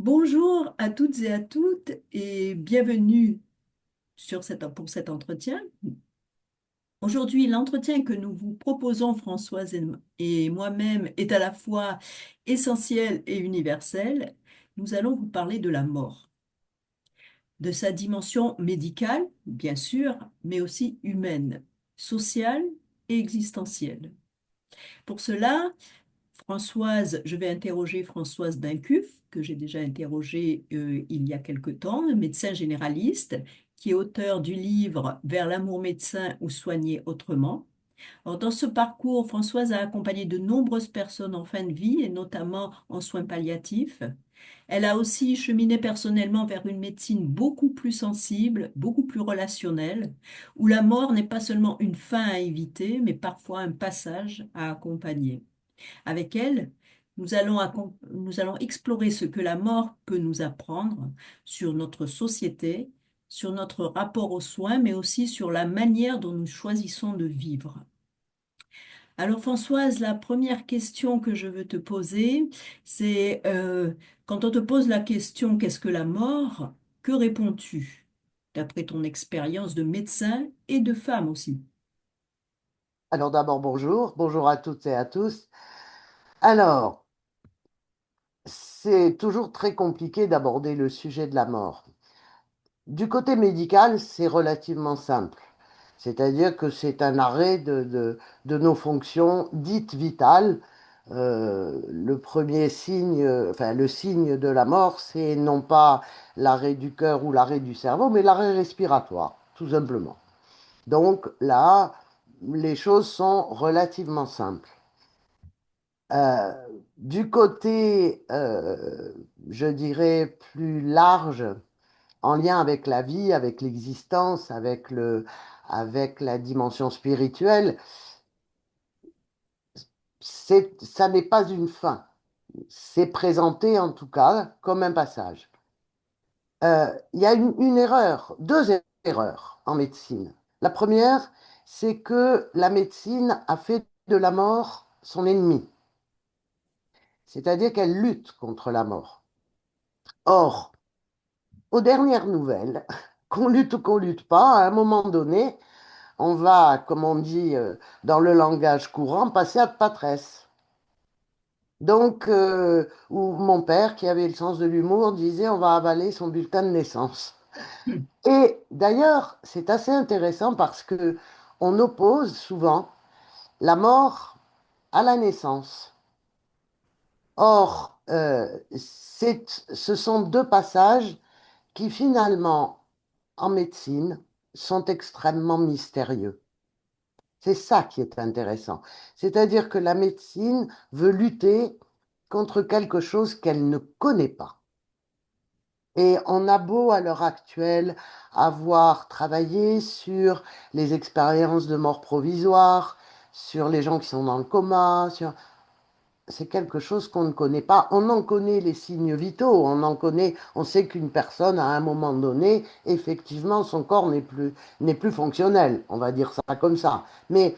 Bonjour à toutes et à toutes et bienvenue pour cet entretien. Aujourd'hui, l'entretien que nous vous proposons, Françoise et moi-même, est à la fois essentiel et universel. Nous allons vous parler de la mort, de sa dimension médicale, bien sûr, mais aussi humaine, sociale et existentielle. Pour cela, je vais interroger Françoise Dincuf, que j'ai déjà interrogée il y a quelque temps, médecin généraliste, qui est auteur du livre Vers l'amour médecin ou soigner autrement. Alors, dans ce parcours, Françoise a accompagné de nombreuses personnes en fin de vie, et notamment en soins palliatifs. Elle a aussi cheminé personnellement vers une médecine beaucoup plus sensible, beaucoup plus relationnelle, où la mort n'est pas seulement une fin à éviter, mais parfois un passage à accompagner. Avec elle, nous allons explorer ce que la mort peut nous apprendre sur notre société, sur notre rapport aux soins, mais aussi sur la manière dont nous choisissons de vivre. Alors Françoise, la première question que je veux te poser, c'est quand on te pose la question qu'est-ce que la mort, que réponds-tu, d'après ton expérience de médecin et de femme aussi? Alors d'abord, bonjour à toutes et à tous. Alors, c'est toujours très compliqué d'aborder le sujet de la mort. Du côté médical, c'est relativement simple. C'est-à-dire que c'est un arrêt de nos fonctions dites vitales. Le premier signe, enfin le signe de la mort, c'est non pas l'arrêt du cœur ou l'arrêt du cerveau, mais l'arrêt respiratoire, tout simplement. Donc là, les choses sont relativement simples. Euh, du côté, je dirais, plus large, en lien avec la vie, avec l'existence, avec la dimension spirituelle, ça n'est pas une fin. C'est présenté en tout cas comme un passage. Il y a une erreur, deux erreurs en médecine. La première, c'est que la médecine a fait de la mort son ennemi, c'est-à-dire qu'elle lutte contre la mort. Or, aux dernières nouvelles, qu'on lutte ou qu'on lutte pas, à un moment donné, on va, comme on dit dans le langage courant, passer à patresse. Donc, où mon père, qui avait le sens de l'humour, disait on va avaler son bulletin de naissance. Et d'ailleurs, c'est assez intéressant parce que on oppose souvent la mort à la naissance. Or, ce sont deux passages qui finalement, en médecine, sont extrêmement mystérieux. C'est ça qui est intéressant. C'est-à-dire que la médecine veut lutter contre quelque chose qu'elle ne connaît pas. Et on a beau à l'heure actuelle avoir travaillé sur les expériences de mort provisoire, sur les gens qui sont dans le coma, c'est quelque chose qu'on ne connaît pas. On en connaît les signes vitaux, on sait qu'une personne, à un moment donné, effectivement, son corps n'est plus fonctionnel. On va dire ça comme ça. Mais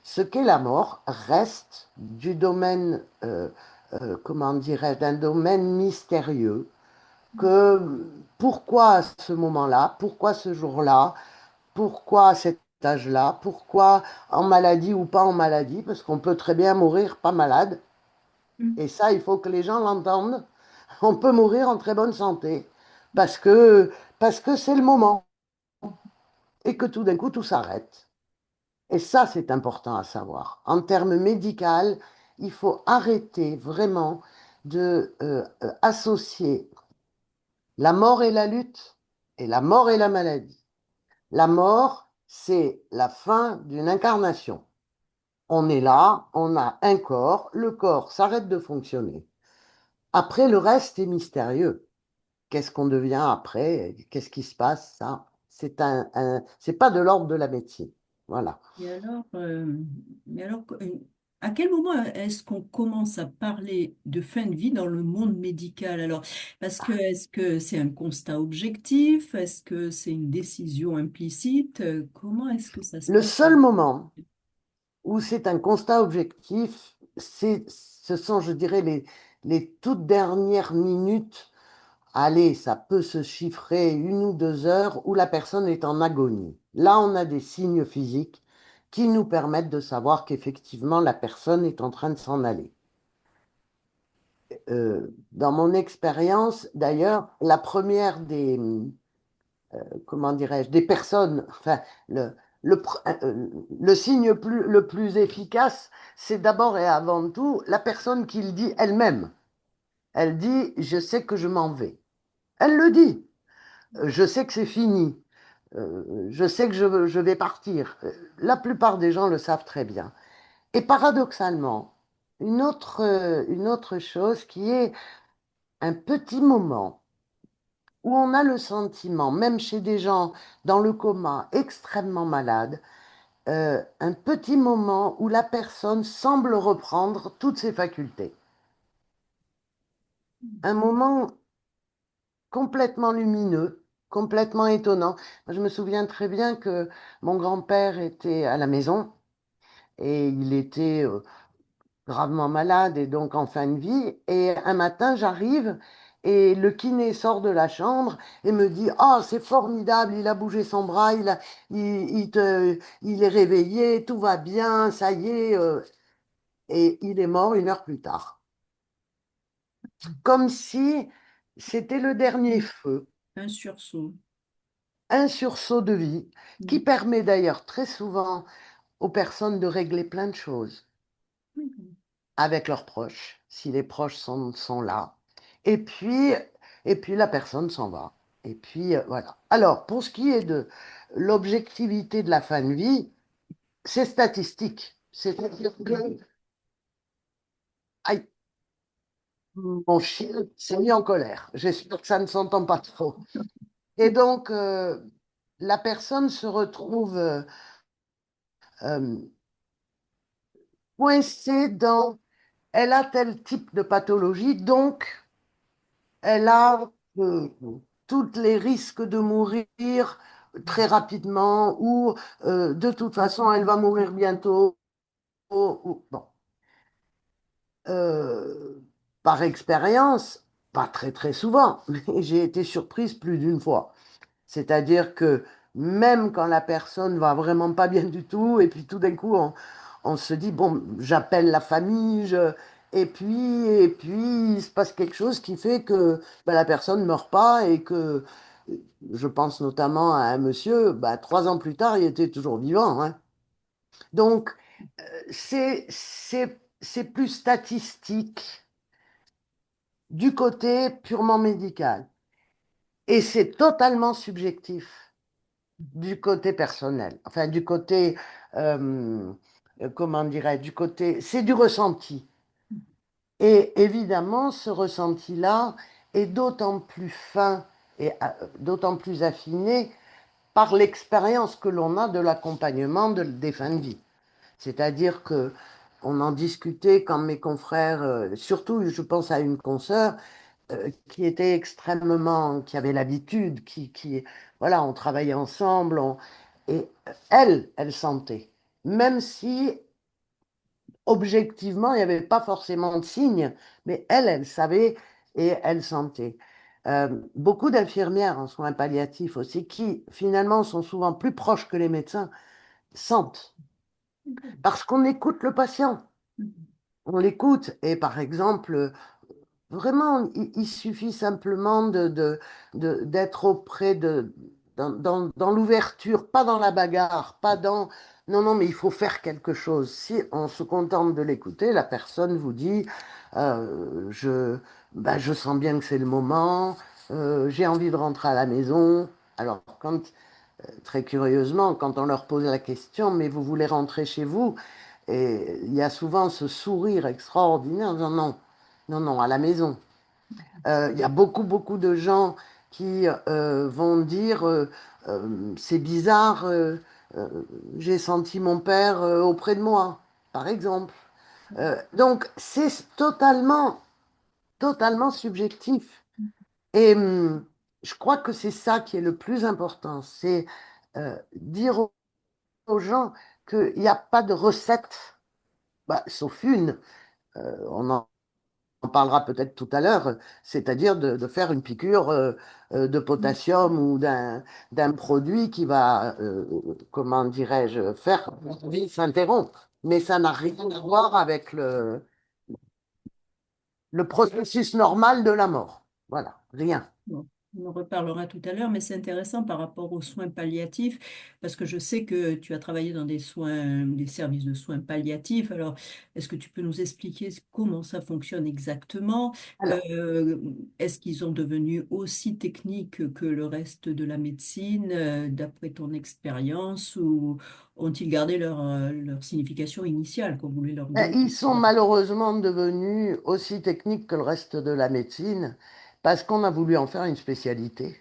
ce qu'est la mort reste du domaine, comment dirais-je, d'un domaine mystérieux. Que pourquoi à ce moment-là, pourquoi ce jour-là, pourquoi à cet âge-là, pourquoi en maladie ou pas en maladie, parce qu'on peut très bien mourir pas malade. Et ça, il faut que les gens l'entendent. On peut mourir en très bonne santé parce que parce que c'est le moment et que tout d'un coup tout s'arrête. Et ça, c'est important à savoir. En termes médicaux, il faut arrêter vraiment de associer la mort et la lutte et la mort et la maladie. La mort, c'est la fin d'une incarnation. On est là, on a un corps, le corps s'arrête de fonctionner. Après, le reste est mystérieux. Qu'est-ce qu'on devient après? Qu'est-ce qui se passe? Ça, c'est pas de l'ordre de la médecine. Voilà. Et alors, à quel moment est-ce qu'on commence à parler de fin de vie dans le monde médical? Alors, parce que est-ce que c'est un constat objectif? Est-ce que c'est une décision implicite? Comment est-ce que ça se Le passe? seul moment où c'est un constat objectif, ce sont, je dirais, les toutes dernières minutes allez, ça peut se chiffrer 1 ou 2 heures où la personne est en agonie. Là, on a des signes physiques qui nous permettent de savoir qu'effectivement, la personne est en train de s'en aller. Dans mon expérience, d'ailleurs, la première comment dirais-je, des personnes, enfin, le signe le plus efficace, c'est d'abord et avant tout la personne qui le dit elle-même. Elle dit, je sais que je m'en vais. Elle le dit. Je sais que c'est fini. Je sais que je vais partir. La plupart des gens le savent très bien. Et paradoxalement, une autre chose qui est un petit moment où on a le sentiment, même chez des gens dans le coma extrêmement malades, un petit moment où la personne semble reprendre toutes ses facultés. Un moment complètement lumineux, complètement étonnant. Moi, je me souviens très bien que mon grand-père était à la maison et il était gravement malade et donc en fin de vie. Et un matin, j'arrive et le kiné sort de la chambre et me dit, «Ah, c'est formidable, il a bougé son bras, il est réveillé, tout va bien, ça y est.» Et il est mort 1 heure plus tard. Comme si c'était le dernier feu, Un sursaut. un sursaut de vie, qui Mm. permet d'ailleurs très souvent aux personnes de régler plein de choses Mhm. avec leurs proches, si les proches sont là. Et puis, et puis la personne s'en va. Et puis voilà. Alors, pour ce qui est de l'objectivité de la fin de vie, c'est statistique. C'est-à-dire que aïe, mon chien s'est mis en colère. J'espère que ça ne s'entend pas trop. Et donc, la personne se retrouve euh, coincée dans, elle a tel type de pathologie, donc elle a euh, tous les risques de mourir très rapidement ou de toute façon elle va mourir bientôt. Bon. Euh, Par expérience, pas très très souvent, mais j'ai été surprise plus d'une fois. C'est-à-dire que même quand la personne va vraiment pas bien du tout, et puis tout d'un coup, on se dit, bon, j'appelle la famille, et puis, il se passe quelque chose qui fait que ben, la personne ne meurt pas et que, je pense notamment à un monsieur, ben, 3 ans plus tard, il était toujours vivant, hein. Donc, c'est plus statistique du côté purement médical. Et c'est totalement subjectif du côté personnel, enfin du côté, euh, comment dirais-je, du côté, c'est du ressenti. Et évidemment, ce ressenti-là est d'autant plus fin et d'autant plus affiné par l'expérience que l'on a de l'accompagnement des fins de vie. C'est-à-dire que on en discutait quand mes confrères, surtout je pense à une consoeur, qui était extrêmement, qui avait l'habitude, voilà, on travaillait ensemble, et elle sentait. Même si, objectivement, il n'y avait pas forcément de signes, mais elle savait et elle sentait. Beaucoup d'infirmières en soins palliatifs aussi, qui finalement sont souvent plus proches que les médecins, sentent. Parce qu'on écoute le patient. On l'écoute. Et par exemple, vraiment, il suffit simplement d'être auprès dans l'ouverture, pas dans la bagarre, pas dans... Non, non, mais il faut faire quelque chose. Si on se contente de l'écouter, la personne vous dit, euh, je, je sens bien que c'est le moment, j'ai envie de rentrer à la maison. Alors, très curieusement, quand on leur pose la question, mais vous voulez rentrer chez vous? Et il y a souvent ce sourire extraordinaire, non, non, non, non, à la maison. Il y a beaucoup, beaucoup de gens qui vont dire c'est bizarre, euh, j'ai senti mon père auprès de moi, par exemple. Donc, c'est totalement, totalement subjectif. Et je crois que c'est ça qui est le plus important, c'est dire aux gens qu'il n'y a pas de recette, bah, sauf une. On en en parlera peut-être tout à l'heure, c'est-à-dire de faire une piqûre de potassium ou d'un produit qui va, comment dirais-je, faire que la vie s'interrompre. Mais ça n'a rien à voir avec le processus normal de la mort. Voilà, rien. Bon, on en reparlera tout à l'heure, mais c'est intéressant par rapport aux soins palliatifs, parce que je sais que tu as travaillé dans des soins, des services de soins palliatifs. Alors, est-ce que tu peux nous expliquer comment ça fonctionne exactement? Alors, Euh, Est-ce qu'ils sont devenus aussi techniques que le reste de la médecine, d'après ton expérience, ou ont-ils gardé leur signification initiale qu'on voulait leur donner? ils sont malheureusement devenus aussi techniques que le reste de la médecine parce qu'on a voulu en faire une spécialité.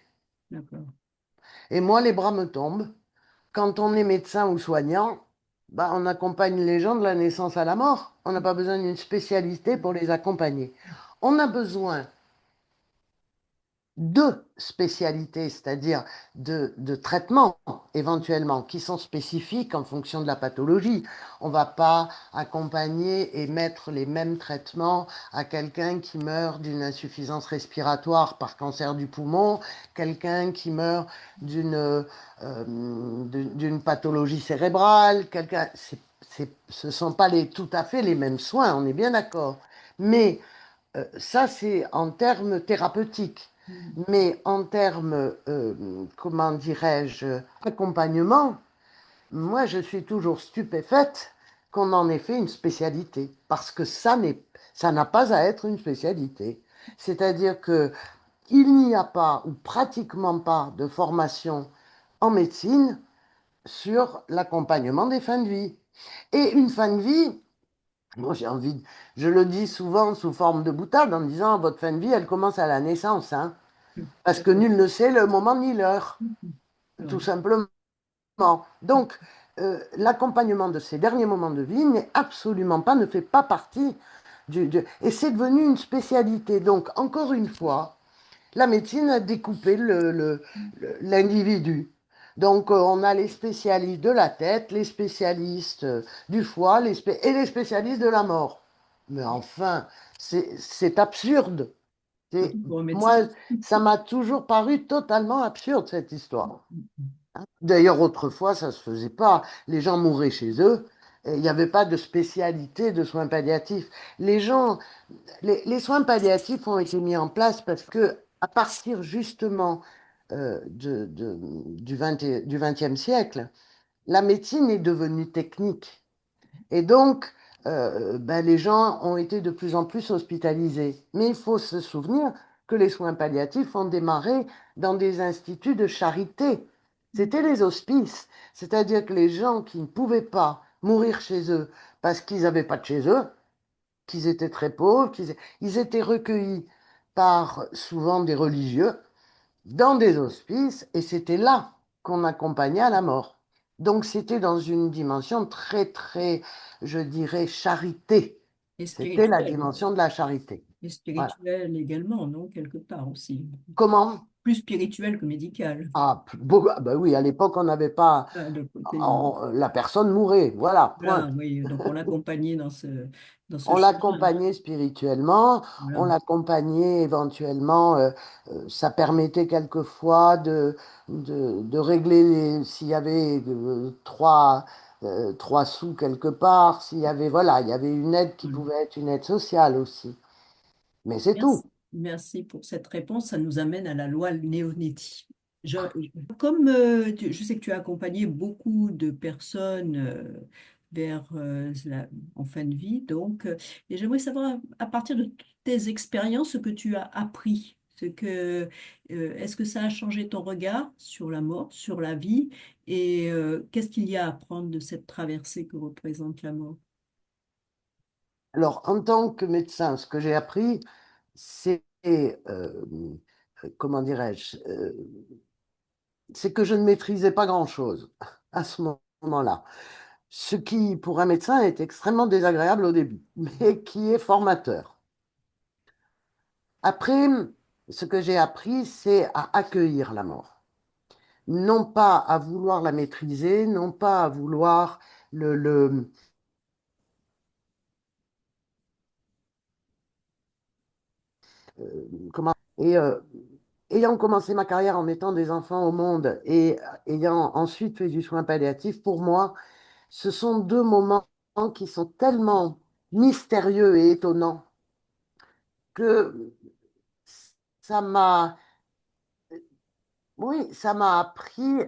D'accord. Et moi, les bras me tombent. Quand on est médecin ou soignant, bah, on accompagne les gens de la naissance à la mort. On n'a pas besoin d'une spécialité pour les accompagner. On a besoin de spécialités, c'est-à-dire de traitements éventuellement, qui sont spécifiques en fonction de la pathologie. On ne va pas accompagner et mettre les mêmes traitements à quelqu'un qui meurt d'une insuffisance respiratoire par cancer du poumon, quelqu'un qui meurt d'une pathologie cérébrale, ce ne sont pas tout à fait les mêmes soins, on est bien d'accord. Mais ça, c'est en termes thérapeutiques. Mhm. Mais en termes, comment dirais-je, accompagnement, moi, je suis toujours stupéfaite qu'on en ait fait une spécialité. Parce que ça n'a pas à être une spécialité. C'est-à-dire que il n'y a pas, ou pratiquement pas, de formation en médecine sur l'accompagnement des fins de vie. Et une fin de vie, moi, je le dis souvent sous forme de boutade en disant, votre fin de vie, elle commence à la naissance, hein, parce que D'accord. nul ne sait le moment ni l'heure, Mhm. tout Ouais. simplement. Donc, l'accompagnement de ces derniers moments de vie n'est absolument pas, ne fait pas partie et c'est devenu une spécialité. Donc, encore une fois, la médecine a découpé l'individu. Donc, on a les spécialistes de la tête, les spécialistes du foie, et les spécialistes de la mort. Mais enfin, c'est absurde. Surtout pour un médecin. Moi, ça m'a toujours paru totalement absurde, cette histoire. D'ailleurs, autrefois, ça ne se faisait pas. Les gens mouraient chez eux. Et il n'y avait pas de spécialité de soins palliatifs. Les gens, les soins palliatifs ont été mis en place parce que, à partir justement du XXe siècle, la médecine est devenue technique. Et donc, ben, les gens ont été de plus en plus hospitalisés. Mais il faut se souvenir que les soins palliatifs ont démarré dans des instituts de charité. C'était les hospices, c'est-à-dire que les gens qui ne pouvaient pas mourir chez eux parce qu'ils n'avaient pas de chez eux, qu'ils étaient très pauvres, ils étaient recueillis par souvent des religieux dans des hospices et c'était là qu'on accompagnait à la mort. Donc c'était dans une dimension très, très, je dirais, charité. Et C'était la spirituel. dimension de la charité. Et Voilà. spirituel également, non? Quelque part aussi. Comment? Plus spirituel que médical. Ah, ah, bah oui, à l'époque, on n'avait pas. Ah, le côté. La personne mourait, voilà, point. Voilà, oui. Donc on l'accompagnait dans ce On chemin. l'accompagnait spirituellement, on Voilà. l'accompagnait éventuellement, ça permettait quelquefois de régler s'il y avait trois sous quelque part, s'il y avait, voilà, il y avait une aide qui Ouais. pouvait être une aide sociale aussi. Mais c'est tout. Merci. Merci pour cette réponse. Ça nous amène à la loi Leonetti. Je, Comme je sais que tu as accompagné beaucoup de personnes vers en fin de vie, donc, et j'aimerais savoir à partir de toutes tes expériences ce que tu as appris. Est-ce que ça a changé ton regard sur la mort, sur la vie, et qu'est-ce qu'il y a à apprendre de cette traversée que représente la mort? Alors, en tant que médecin, ce que j'ai appris, c'est, comment dirais-je, c'est que je ne maîtrisais pas grand-chose à ce moment-là. Ce qui, pour un médecin, est extrêmement désagréable au début, mais qui est formateur. Après, ce que j'ai appris, c'est à accueillir la mort. Non pas à vouloir la maîtriser, non pas à vouloir le, le- comment, et ayant commencé ma carrière en mettant des enfants au monde et ayant ensuite fait du soin palliatif, pour moi, ce sont deux moments qui sont tellement mystérieux et étonnants que ça m'a, oui, ça m'a appris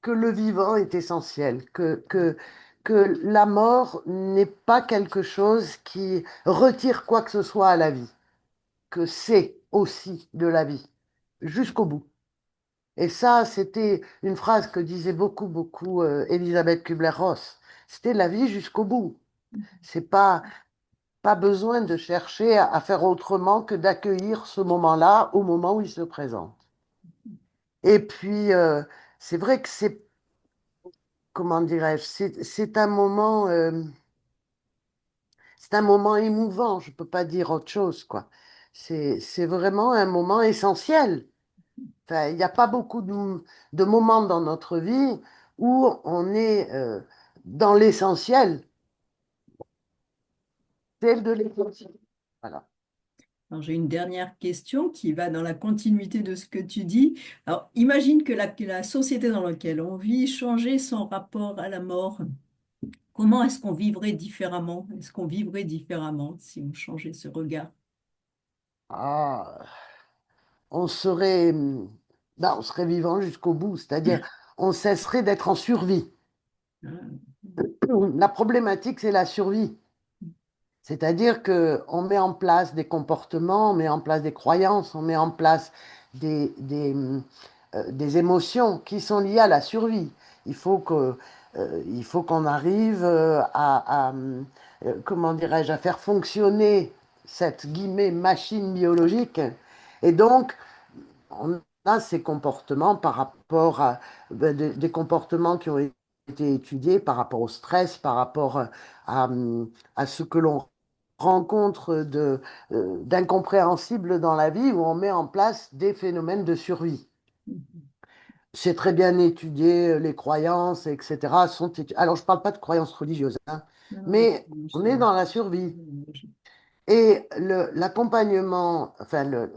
que le vivant est essentiel, que la mort n'est pas quelque chose qui retire quoi que ce soit à la vie, que c'est aussi de la vie, jusqu'au bout. Et ça, c'était une phrase que disait beaucoup Elisabeth Kubler-Ross. C'était la vie jusqu'au bout. C'est pas besoin de chercher à faire autrement que d'accueillir ce moment-là au moment où il se présente. Et puis, c'est vrai que c'est, comment dirais-je, c'est un moment émouvant, je peux pas dire autre chose, quoi. C'est vraiment un moment essentiel. Enfin, il n'y a pas beaucoup de moments dans notre vie où on est dans l'essentiel, tel de l'essentiel. Voilà. Alors, j'ai une dernière question qui va dans la continuité de ce que tu dis. Alors, imagine que la société dans laquelle on vit changeait son rapport à la mort. Comment est-ce qu'on vivrait différemment? Est-ce qu'on vivrait différemment si on changeait ce regard? Ah, on serait vivant jusqu'au bout, c'est-à-dire on cesserait d'être en survie. Ah, La problématique, c'est la survie. C'est-à-dire qu'on met en place des comportements, on met en place des croyances, on met en place des émotions qui sont liées à la survie. Il faut il faut qu'on arrive comment dirais-je, à faire fonctionner cette guillemets, machine biologique. Et donc, on a ces comportements par rapport à des comportements qui ont été étudiés par rapport au stress, par rapport à, à ce que l'on rencontre d'incompréhensible dans la vie, où on met en place des phénomènes de survie. C'est très bien étudié, les croyances, etc. Alors, je ne parle pas de croyances religieuses, hein, non, non, mais on est dans la survie. non. Et l'accompagnement, enfin le,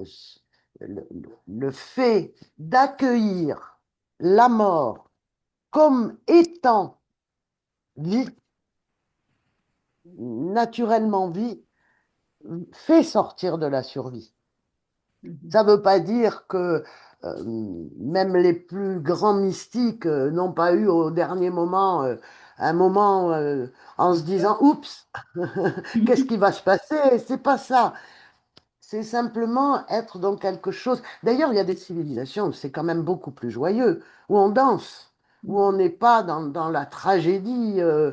le fait d'accueillir la mort comme étant vie, naturellement vie, fait sortir de la survie. Ça ne veut pas dire que même les plus grands mystiques n'ont pas eu au dernier moment un moment en se disant, oups, qu'est-ce qui va se passer? C'est pas ça. C'est simplement être dans quelque chose. D'ailleurs, il y a des civilisations où c'est quand même beaucoup plus joyeux, où on danse, où on n'est pas dans la tragédie. Euh,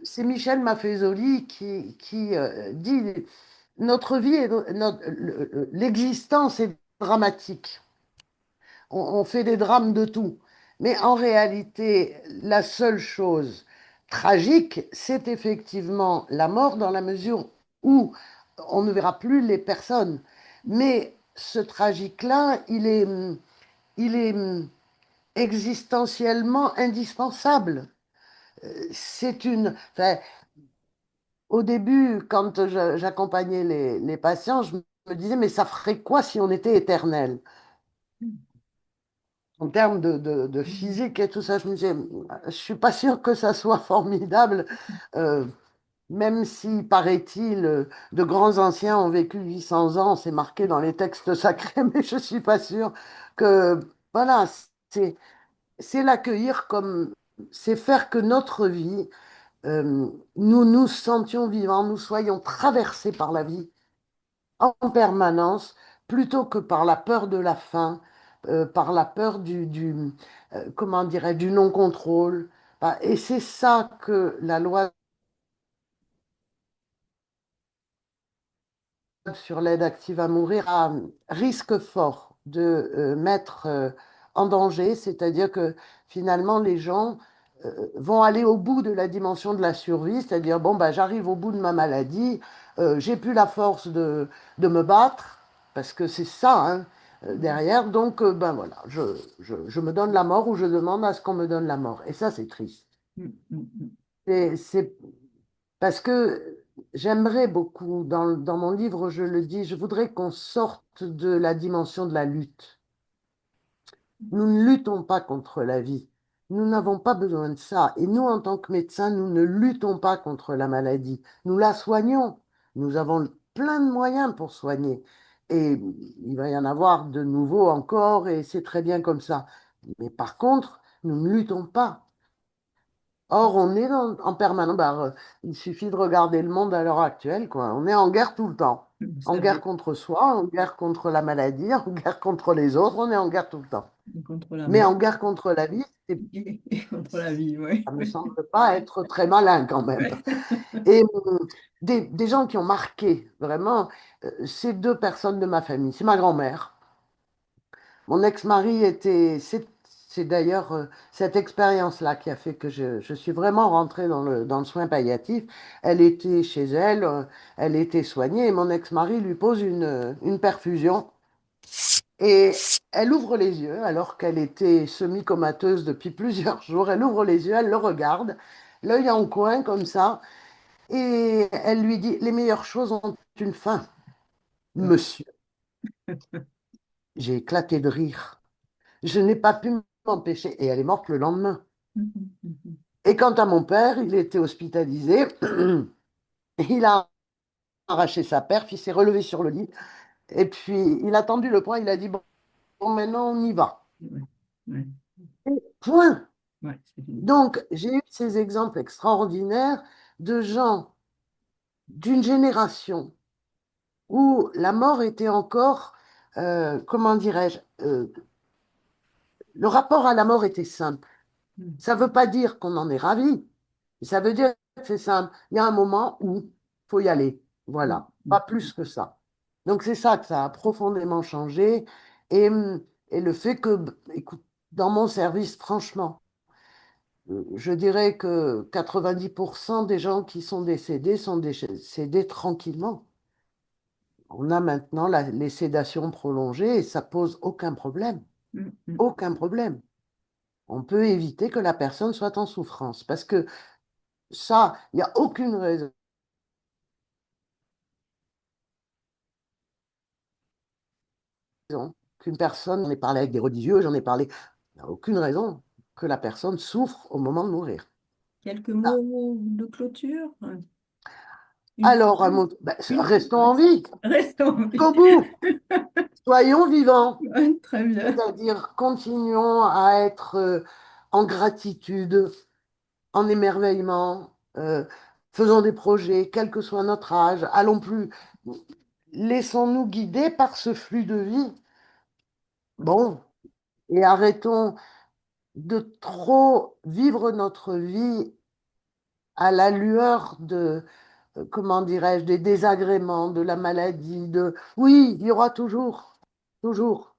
c'est Michel Maffezoli qui dit notre vie, l'existence est dramatique. On fait des drames de tout. Mais en réalité, la seule chose tragique, c'est effectivement la mort dans la mesure où on ne verra plus les personnes. Mais ce tragique-là, il est existentiellement indispensable. Enfin, au début, quand j'accompagnais les patients, je me disais, mais ça ferait quoi si on était éternel? En termes de physique et tout ça, je me disais, je suis pas sûre que ça soit formidable, euh, même si, paraît-il, de grands anciens ont vécu 800 ans, c'est marqué dans les textes sacrés, mais je suis pas sûre que, voilà, c'est, c'est l'accueillir comme, c'est faire que notre vie, nous nous sentions vivants, nous soyons traversés par la vie en permanence, plutôt que par la peur de la faim, par la peur comment dirais, du non-contrôle. Bah, et c'est ça que la loi sur l'aide active à mourir a risque fort de mettre en danger, c'est-à-dire que finalement les gens vont aller au bout de la dimension de la survie, c'est-à-dire bon bah j'arrive au bout de ma maladie, j'ai plus la force de me battre, parce que c'est ça hein, derrière, donc ben voilà, je me donne la mort ou je demande à ce qu'on me donne la mort, et ça c'est triste. C'est parce que j'aimerais beaucoup, dans mon livre, je le dis, je voudrais qu'on sorte de la dimension de la lutte. Nous ne luttons pas contre la vie. Nous n'avons pas besoin de ça. Et nous, en tant que médecins, nous ne luttons pas contre la maladie. Nous la soignons. Nous avons plein de moyens pour soigner. Et il va y en avoir de nouveaux encore, et c'est très bien comme ça. Mais par contre, nous ne luttons pas. Or, on est en permanence. Il suffit de regarder le monde à l'heure actuelle, quoi. On est en guerre tout le temps. Vous En guerre savez, contre soi, en guerre contre la maladie, en guerre contre les autres. On est en guerre tout le temps. contre la Mais mort en guerre contre la vie, et contre la vie, oui. ça me semble pas être très malin quand même. Et des gens qui ont marqué vraiment ces deux personnes de ma famille, c'est ma grand-mère. Mon ex-mari était, c'est d'ailleurs cette expérience-là qui a fait que je suis vraiment rentrée dans le soin palliatif. Elle était chez elle, elle était soignée et mon ex-mari lui pose une perfusion. Et elle ouvre les yeux, alors qu'elle était semi-comateuse depuis plusieurs jours. Elle ouvre les yeux, elle le regarde, l'œil en coin comme ça, et elle lui dit, les meilleures choses ont une fin, Ouais. monsieur. J'ai éclaté de rire. Je n'ai pas pu m'empêcher. Et elle est morte le lendemain. Mhm, mhm. Et quant à mon père, il était hospitalisé. Il a arraché sa perf, il s'est relevé sur le lit. Et puis, il a tendu le poing, il a dit, bon, maintenant, on y va. Ouais, ouais, Point. ouais, c'est fini. Donc, j'ai eu ces exemples extraordinaires de gens d'une génération où la mort était encore, comment dirais-je, le rapport à la mort était simple. Mhm, Ça ne veut pas dire qu'on en est ravi, ça veut dire que c'est simple. Il y a un moment où il faut y aller. mhm, Voilà, pas mhm. plus que ça. Donc, c'est ça que ça a profondément changé. Et, et le fait que, écoute, dans mon service, franchement, je dirais que 90% des gens qui sont décédés sont décédés tranquillement. On a maintenant les sédations prolongées et ça pose aucun problème. Mhm, mhm. Aucun problème. On peut éviter que la personne soit en souffrance parce que ça, il n'y a aucune raison qu'une personne, j'en ai parlé avec des religieux, j'en ai parlé, il n'y a aucune raison que la personne souffre au moment de mourir. Quelques Ah, mots de clôture? Une alors, phrase? Une restons en phrase. vie, Restons en vie. jusqu'au bout, soyons vivants. Ouais, très bien. C'est-à-dire, continuons à être en gratitude, en émerveillement, faisons des projets, quel que soit notre âge, allons plus, laissons-nous guider par ce flux de vie. Bon, et arrêtons de trop vivre notre vie à la lueur de, comment dirais-je, des désagréments, de la maladie, de... Oui, il y aura toujours, toujours.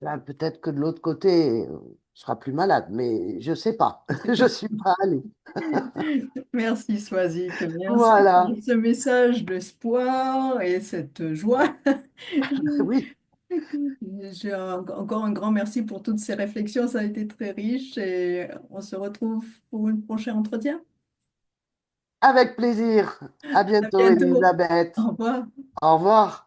Là, peut-être que de l'autre côté, on sera plus malade, mais je sais pas. Je suis pas allée. Merci, Swazik. Merci Voilà, pour ce message d'espoir et cette joie. oui, Encore un grand merci pour toutes ces réflexions. Ça a été très riche et on se retrouve pour un prochain entretien. avec plaisir. À À bientôt, bientôt. Au Elisabeth. revoir. Au revoir.